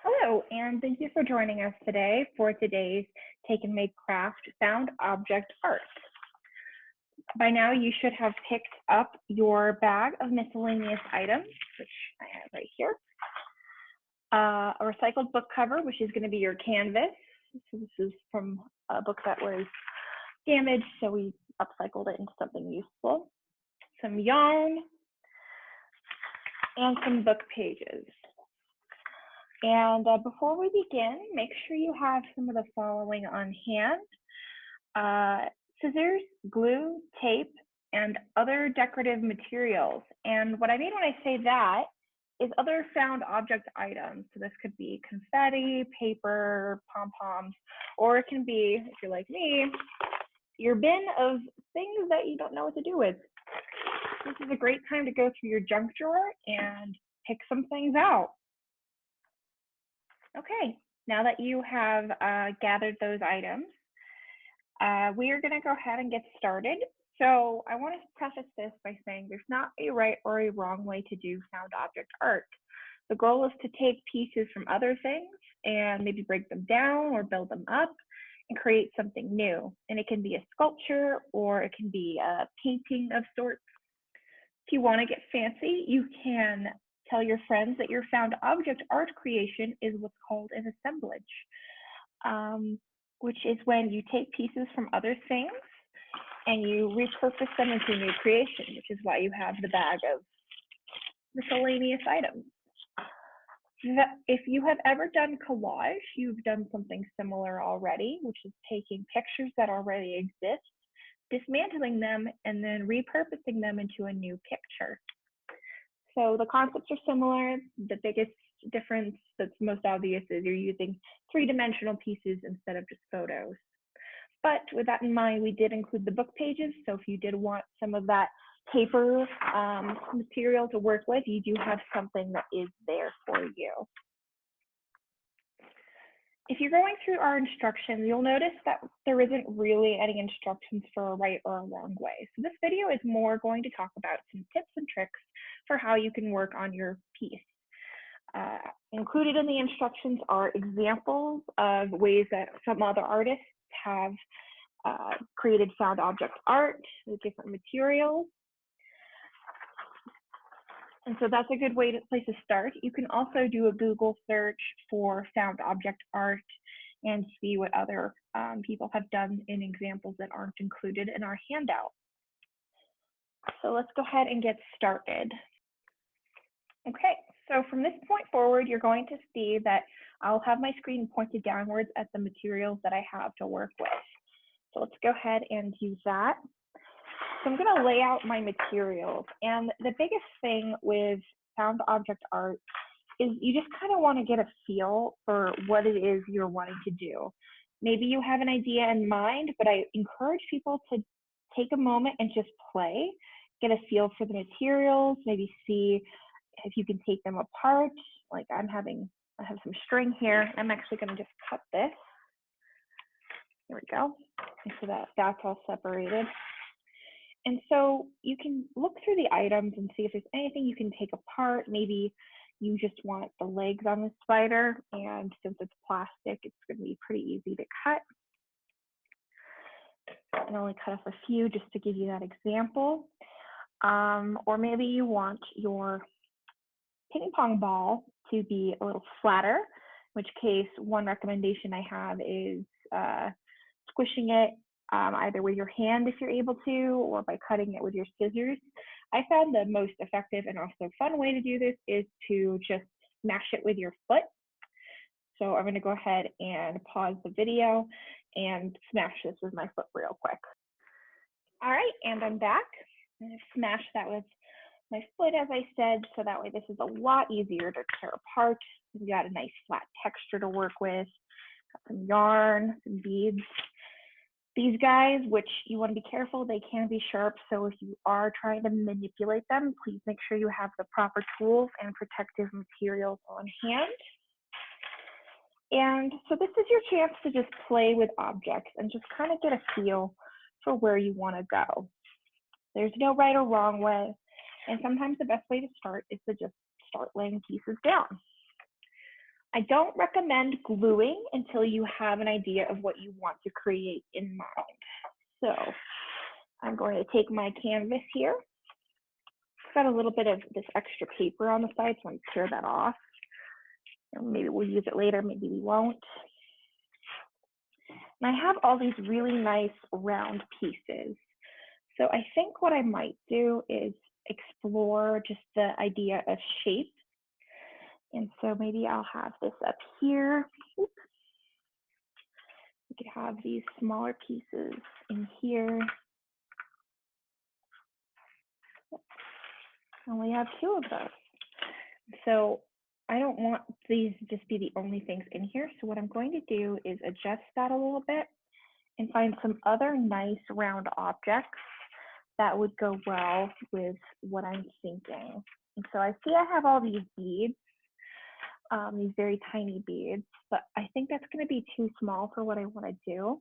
Hello, and thank you for joining us today for today's Take and Make Craft Found Object Art. By now, you should have picked up your bag of miscellaneous items, which I have right here. A recycled book cover, which is going to be your canvas. So this is from a book that was damaged, so we upcycled it into something useful. Some yarn, and some book pages. And before we begin, make sure you have some of the following on hand. Scissors, glue, tape, and other decorative materials. And what I mean when I say that is other found object items. So this could be confetti, paper, pom-poms, or it can be, if you're like me, your bin of things that you don't know what to do with. This is a great time to go through your junk drawer and pick some things out. Okay, now that you have gathered those items, we are going to go ahead and get started. So I want to preface this by saying there's not a right or a wrong way to do found object art. The goal is to take pieces from other things and maybe break them down or build them up and create something new. And it can be a sculpture or it can be a painting of sorts. If you want to get fancy, you can tell your friends that your found object art creation is what's called an assemblage, which is when you take pieces from other things and you repurpose them into a new creation, which is why you have the bag of miscellaneous items. If you have ever done collage, you've done something similar already, which is taking pictures that already exist, dismantling them, and then repurposing them into a new picture. So the concepts are similar. The biggest difference that's most obvious is you're using three-dimensional pieces instead of just photos. But with that in mind, we did include the book pages. So if you did want some of that paper material to work with, you do have something that is there for you. If you're going through our instructions, you'll notice that there isn't really any instructions for a right or a wrong way. So this video is more going to talk about some tips and tricks for how you can work on your piece. Included in the instructions are examples of ways that some other artists have created found object art with different materials. And so that's a good place to start. You can also do a Google search for found object art and see what other people have done in examples that aren't included in our handout. So let's go ahead and get started. Okay, so from this point forward, you're going to see that I'll have my screen pointed downwards at the materials that I have to work with. So let's go ahead and use that. So I'm going to lay out my materials, and the biggest thing with found object art is you just kind of want to get a feel for what it is you're wanting to do. Maybe you have an idea in mind, but I encourage people to take a moment and just play, get a feel for the materials, maybe see if you can take them apart. Like I have some string here. I'm actually going to just cut this. There we go. And so that's all separated. And so you can look through the items and see if there's anything you can take apart. Maybe you just want the legs on the spider, and since it's plastic, it's going to be pretty easy to cut. And only cut off a few just to give you that example. Or maybe you want your ping pong ball to be a little flatter, in which case one recommendation I have is squishing it either with your hand if you're able to, or by cutting it with your scissors. I found the most effective and also fun way to do this is to just smash it with your foot. So I'm going to go ahead and pause the video and smash this with my foot real quick. All right, and I'm back. I'm going to smash that with my foot, as I said, so that way this is a lot easier to tear apart. We've got a nice flat texture to work with. Got some yarn, some beads. These guys, which you want to be careful, they can be sharp, so if you are trying to manipulate them, please make sure you have the proper tools and protective materials on hand. And so this is your chance to just play with objects and just kind of get a feel for where you want to go. There's no right or wrong way, and sometimes the best way to start is to just start laying pieces down. I don't recommend gluing until you have an idea of what you want to create in mind. So I'm going to take my canvas here. It's got a little bit of this extra paper on the side, so I'm going to tear that off. And maybe we'll use it later, maybe we won't. And I have all these really nice round pieces. So I think what I might do is explore just the idea of shape. And so maybe I'll have this up here. Oops. We could have these smaller pieces in here. I only have 2 of those. So I don't want these to just be the only things in here. So what I'm going to do is adjust that a little bit and find some other nice round objects that would go well with what I'm thinking. And so I see I have all these beads, these very tiny beads, but I think that's going to be too small for what I want to do.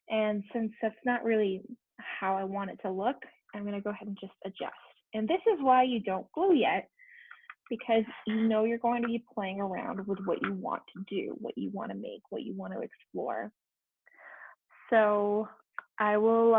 And since that's not really how I want it to look, I'm going to go ahead and just adjust. And this is why you don't glue yet, because you know you're going to be playing around with what you want to do, what you want to make, what you want to explore. So I will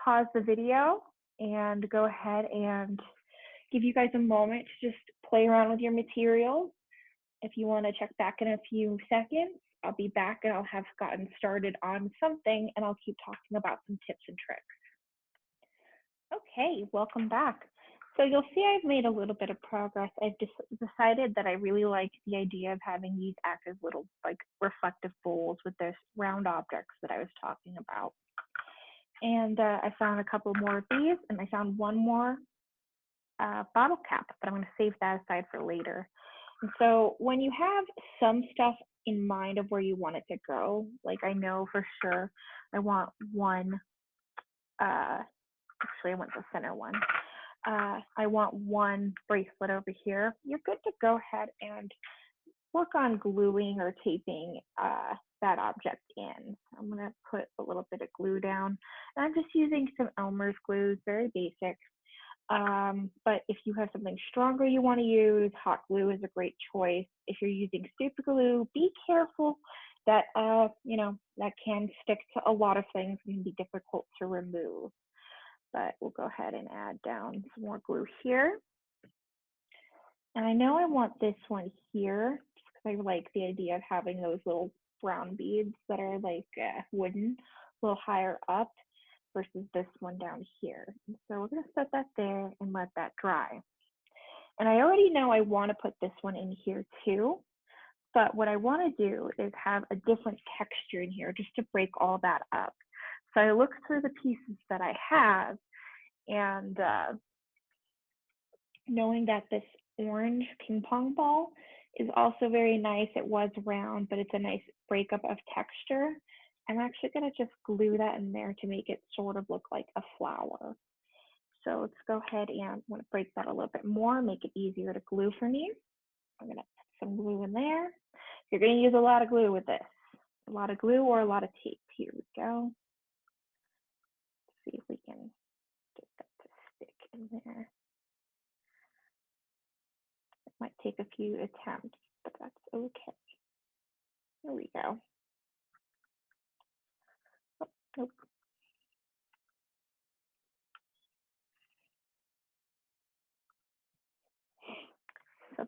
pause the video and go ahead and give you guys a moment to just play around with your materials. If you want to check back in a few seconds, I'll be back and I'll have gotten started on something and I'll keep talking about some tips and tricks. Okay, welcome back. So you'll see I've made a little bit of progress. I've just decided that I really like the idea of having these act as little like reflective bowls with those round objects that I was talking about. And I found a couple more of these, and I found one more bottle cap, but I'm going to save that aside for later. And so when you have some stuff in mind of where you want it to go, like I know for sure I want one, actually I want the center one. I want one bracelet over here. You're good to go ahead and work on gluing or taping that object in. So I'm going to put a little bit of glue down. And I'm just using some Elmer's glues, very basic. But if you have something stronger you want to use, hot glue is a great choice. If you're using super glue, be careful that you know, that can stick to a lot of things and can be difficult to remove. But we'll go ahead and add down some more glue here. And I know I want this one here because I like the idea of having those little brown beads that are like wooden, a little higher up versus this one down here. And so we're going to set that there and let that dry. And I already know I want to put this one in here too. But what I want to do is have a different texture in here just to break all that up. So I look through the pieces that I have, and knowing that this orange ping pong ball is also very nice. It was round, but it's a nice breakup of texture. I'm actually going to just glue that in there to make it sort of look like a flower. So let's go ahead and I'm going to break that a little bit more, make it easier to glue for me. I'm going to put some glue in there. You're going to use a lot of glue with this. A lot of glue or a lot of tape. Here we go. Let's see if we can get that to stick in there. It might take a few attempts, but that's okay. There we go. Oh, nope. So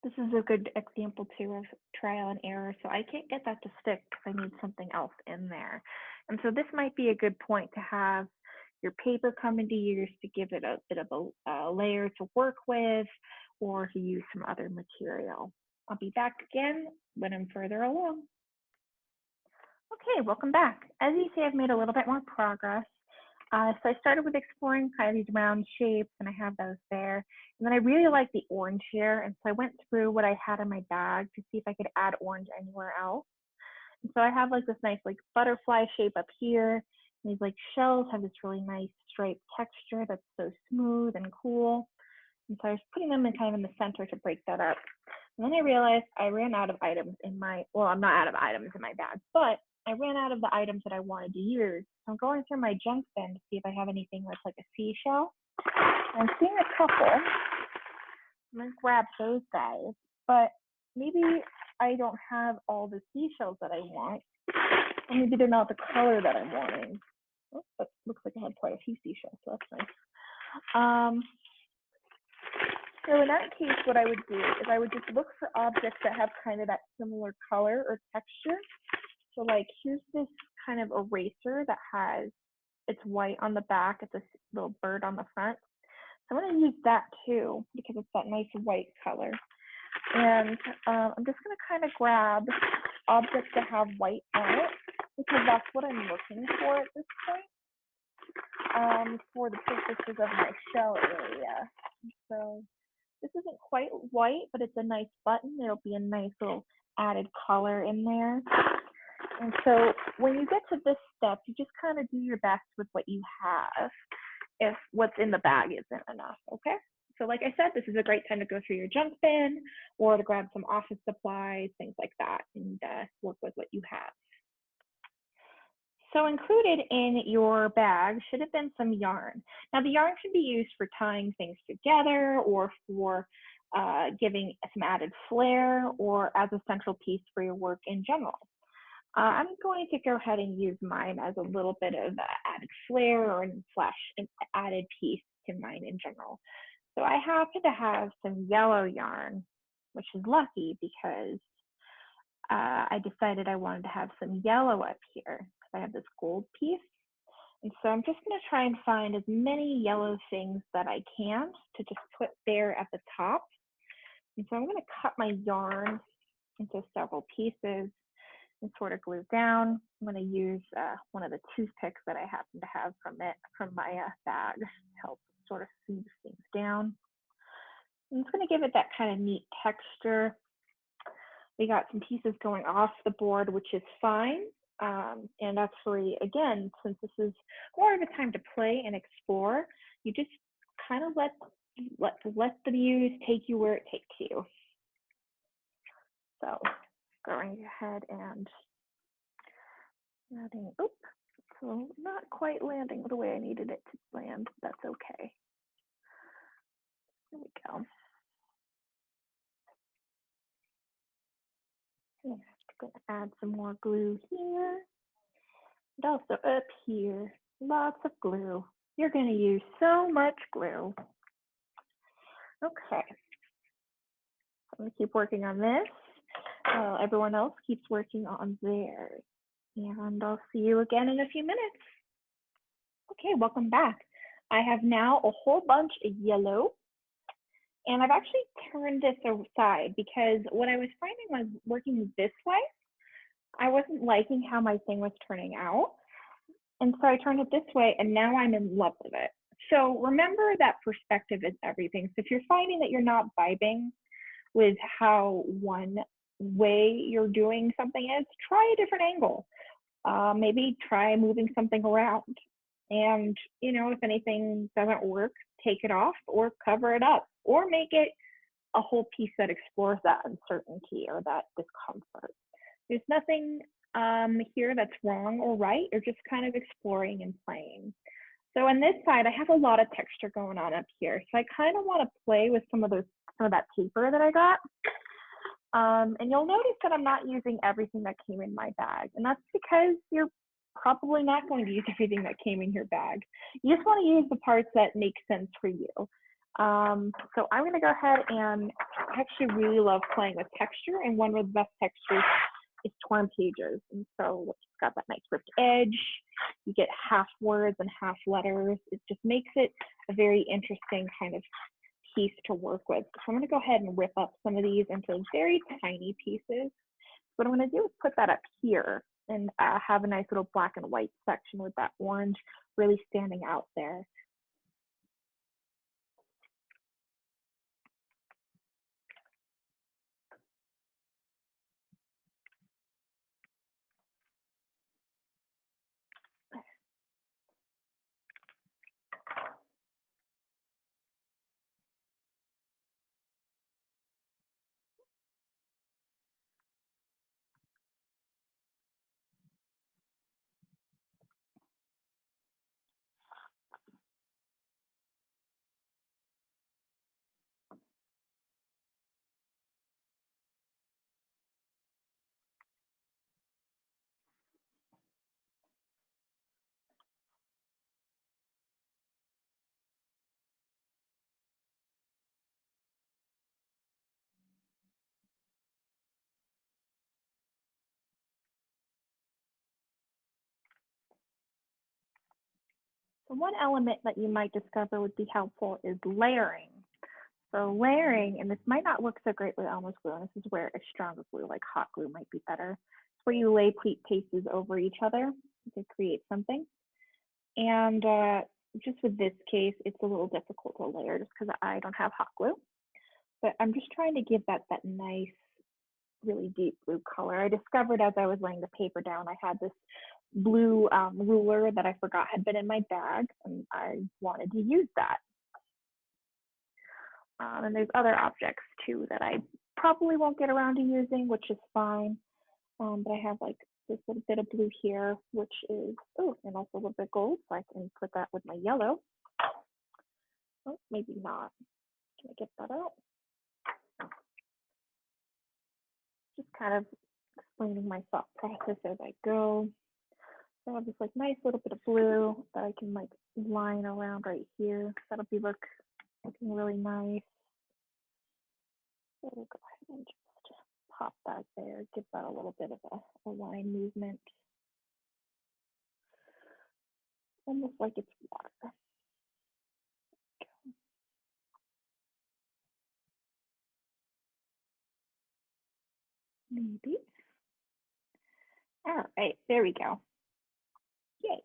this is a good example too of trial and error. So I can't get that to stick because I need something else in there. And so this might be a good point to have your paper come into use to give it a bit of a layer to work with, or to use some other material. I'll be back again when I'm further along. Okay, welcome back. As you see, I've made a little bit more progress. So I started with exploring kind of these round shapes, and I have those there. And then I really like the orange here, and so I went through what I had in my bag to see if I could add orange anywhere else. And so I have like this nice like butterfly shape up here. And these like shells have this really nice striped texture that's so smooth and cool. And so I was putting them in kind of in the center to break that up. And then I realized I ran out of items in my, well, I'm not out of items in my bag, but I ran out of the items that I wanted to use. So I'm going through my junk bin to see if I have anything that's like a seashell. I'm seeing a couple. I'm gonna grab those guys, but maybe I don't have all the seashells that I want, or maybe they're not the color that I'm wanting. Oh, that looks like I had quite a few seashells, so that's nice. So in that case, what I would do is I would just look for objects that have kind of that similar color or texture. So like here's this kind of eraser that has, it's white on the back, it's a little bird on the front. So I'm going to use that too because it's that nice white color. And I'm just going to kind of grab objects that have white on it because that's what I'm looking for at this point for the purposes of my shell area. So this isn't quite white, but it's a nice button. It'll be a nice little added color in there. And so when you get to this step, you just kind of do your best with what you have if what's in the bag isn't enough, okay? So like I said, this is a great time to go through your junk bin or to grab some office supplies, things like that, and work with what you have. So included in your bag should have been some yarn. Now the yarn can be used for tying things together or for giving some added flair or as a central piece for your work in general. I'm going to go ahead and use mine as a little bit of added flair or slash an added piece to mine in general. So I happen to have some yellow yarn, which is lucky because I decided I wanted to have some yellow up here because I have this gold piece. And so I'm just going to try and find as many yellow things that I can to just put there at the top. And so I'm going to cut my yarn into several pieces and sort of glue down. I'm going to use one of the toothpicks that I happen to have from my bag to help sort of smooth things down. And it's going to give it that kind of neat texture. We got some pieces going off the board, which is fine. And actually, again, since this is more of a time to play and explore, you just kind of let the muse take you where it takes you. So going ahead and adding, oops, so not quite landing the way I needed it to land. That's okay. There we go. I'm going to add some more glue here. And also up here, lots of glue. You're going to use so much glue. Okay. I'm going to keep working on this. Everyone else keeps working on theirs. And I'll see you again in a few minutes. Okay, welcome back. I have now a whole bunch of yellow. And I've actually turned this aside because what I was finding was working this way, I wasn't liking how my thing was turning out. And so I turned it this way and now I'm in love with it. So remember that perspective is everything. So if you're finding that you're not vibing with how one way you're doing something is, try a different angle. Maybe try moving something around. And, you know, if anything doesn't work, take it off or cover it up or make it a whole piece that explores that uncertainty or that discomfort. There's nothing here that's wrong or right. You're just kind of exploring and playing. So on this side, I have a lot of texture going on up here. So I kind of want to play with some of that paper that I got. And you'll notice that I'm not using everything that came in my bag. And that's because you're probably not going to use everything that came in your bag. You just want to use the parts that make sense for you. So I'm going to go ahead and I actually really love playing with texture. And one of the best textures is torn pages. And so it's got that nice ripped edge. You get half words and half letters. It just makes it a very interesting kind of piece to work with. So I'm going to go ahead and rip up some of these into very tiny pieces. What I'm going to do is put that up here and have a nice little black and white section with that orange really standing out there. One element that you might discover would be helpful is layering. So layering, and this might not work so great with Elmer's glue, and this is where a stronger glue like hot glue might be better. It's where you lay pieces over each other to create something. And just with this case, it's a little difficult to layer just because I don't have hot glue. But I'm just trying to give that nice, really deep blue color. I discovered as I was laying the paper down, I had this blue ruler that I forgot had been in my bag, and I wanted to use that. And there's other objects too that I probably won't get around to using, which is fine. But I have like this little bit of blue here, which is, oh, and also a little bit of gold, so I can put that with my yellow. Oh, maybe not. Can I get that out? Just kind of explaining my thought process as I go. So I have this like nice little bit of blue that I can like line around right here. That'll be looking really nice. So we'll go ahead and just pop that there, give that a little bit of a line movement. Almost like it's water. Maybe. All right, there we go. Yay.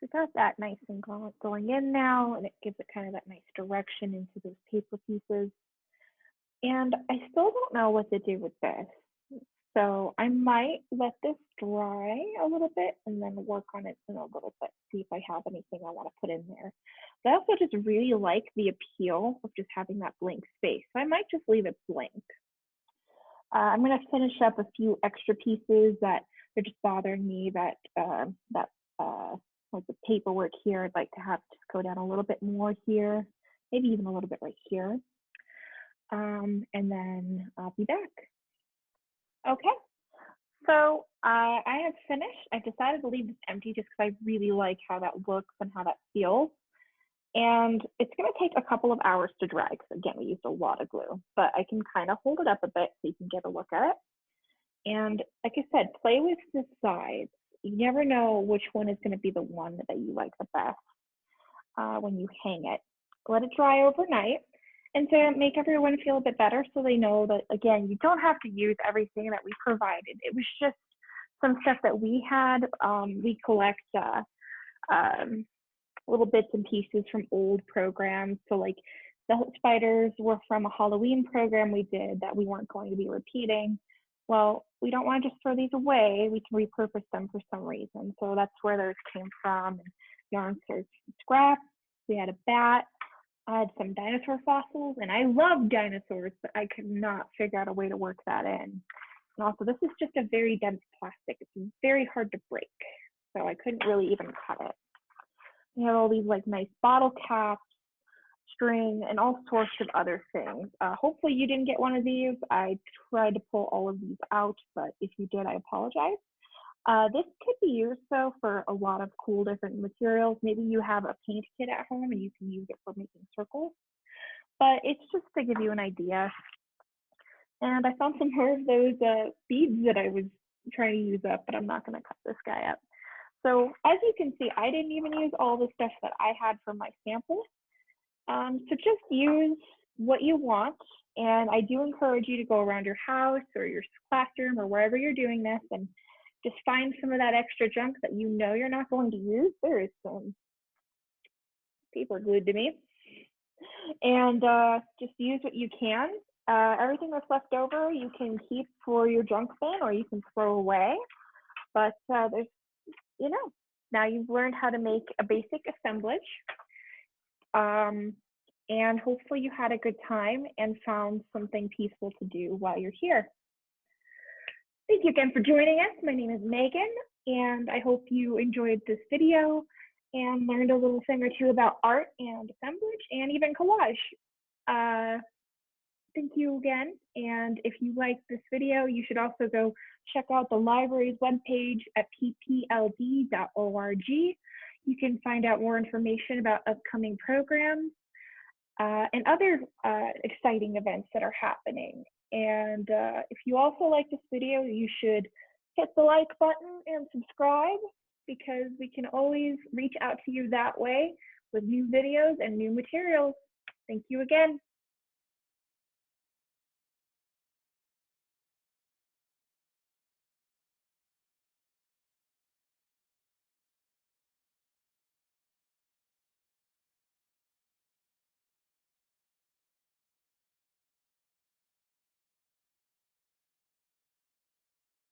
So got that nice and going in now, and it gives it kind of that nice direction into those paper pieces. And I still don't know what to do with this. So I might let this dry a little bit and then work on it in a little bit, see if I have anything I want to put in there. But I also just really like the appeal of just having that blank space. So I might just leave it blank. I'm going to finish up a few extra pieces that are just bothering me, that like the paperwork here, I'd like to have just go down a little bit more here, maybe even a little bit right here. And then I'll be back. Okay, so I have finished. I've decided to leave this empty just because I really like how that looks and how that feels. And it's going to take a couple of hours to dry because, again, we used a lot of glue, but I can kind of hold it up a bit so you can get a look at it. And like I said, play with the sides. You never know which one is going to be the one that you like the best when you hang it. Let it dry overnight. And to make everyone feel a bit better so they know that, again, you don't have to use everything that we provided. It was just some stuff that we had. We collect little bits and pieces from old programs. So like the spiders were from a Halloween program we did that we weren't going to be repeating. Well, we don't want to just throw these away. We can repurpose them for some reason. So that's where those came from. And yarn starts scrap. We had a bat. I had some dinosaur fossils, and I love dinosaurs, but I could not figure out a way to work that in. And also, this is just a very dense plastic. It's very hard to break, so I couldn't really even cut it. We have all these like nice bottle caps, string, and all sorts of other things. Hopefully you didn't get one of these. I tried to pull all of these out, but if you did, I apologize. This could be used though for a lot of cool different materials. Maybe you have a paint kit at home and you can use it for making circles, but it's just to give you an idea. And I found some more of those beads that I was trying to use up, but I'm not going to cut this guy up. So as you can see, I didn't even use all the stuff that I had for my sample. So just use what you want. And I do encourage you to go around your house or your classroom or wherever you're doing this and just find some of that extra junk that you know you're not going to use. There is some paper glued to me. And just use what you can. Everything that's left over you can keep for your junk bin or you can throw away. But there's, you know, now you've learned how to make a basic assemblage. And hopefully you had a good time and found something peaceful to do while you're here. Thank you again for joining us. My name is Megan, and I hope you enjoyed this video and learned a little thing or two about art and assemblage and even collage. Thank you again, and if you liked this video, you should also go check out the library's webpage at ppld.org. You can find out more information about upcoming programs and other exciting events that are happening. And if you also like this video, you should hit the like button and subscribe. because we can always reach out to you that way with new videos and new materials. Thank you again.